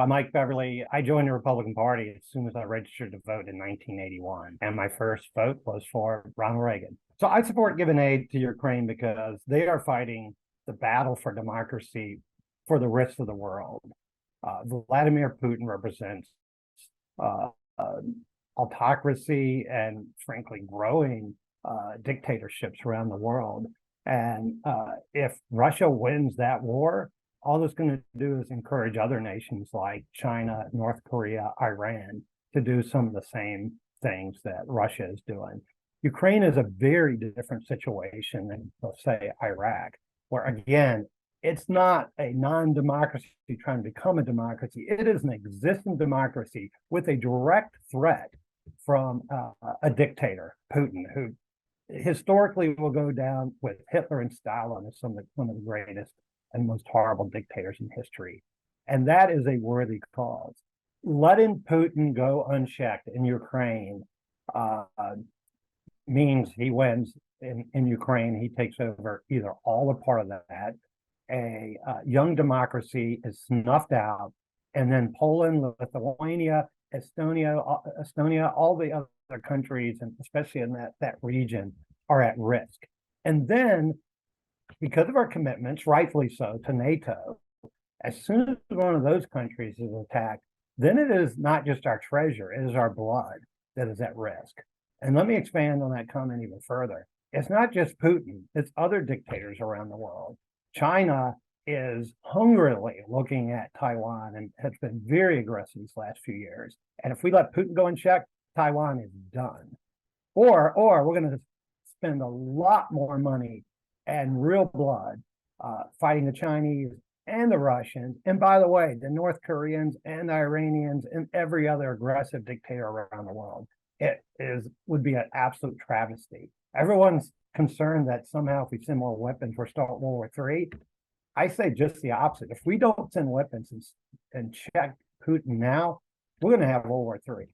I'm Mike Beverly. I joined the Republican Party as soon as I registered to vote in 1981, and my first vote was for Ronald Reagan. So I support giving aid to Ukraine because they are fighting the battle for democracy for the rest of the world. Vladimir Putin represents uh, uh, autocracy and, frankly, growing dictatorships around the world. And if Russia wins that war, all it's going to do is encourage other nations like China, North Korea, Iran to do some of the same things that Russia is doing. Ukraine is a very different situation than, let's say, Iraq, where again, it's not a non-democracy trying to become a democracy. It is an existing democracy with a direct threat from a dictator, Putin, who historically will go down with Hitler and Stalin as one of the greatest and most horrible dictators in history. And that is a worthy cause. Letting Putin go unchecked in Ukraine means he wins in Ukraine. He takes over either all or part of that. A young democracy is snuffed out, and then Poland, Lithuania, Estonia, all the other countries, and especially in that region, are at risk. And then, because of our commitments, rightfully so, to NATO, as soon as one of those countries is attacked, then it is not just our treasure, it is our blood that is at risk. And let me expand on that comment even further. It's not just Putin, it's other dictators around the world. China is hungrily looking at Taiwan and has been very aggressive these last few years. And if we let Putin go unchecked, Taiwan is done. Or we're going to spend a lot more money and real blood fighting the Chinese and the Russians. And by the way, the North Koreans and the Iranians and every other aggressive dictator around the world. It would be an absolute travesty. Everyone's concerned that somehow if we send more weapons, we're starting World War III. I say just the opposite. If we don't send weapons and check Putin now, we're going to have World War III.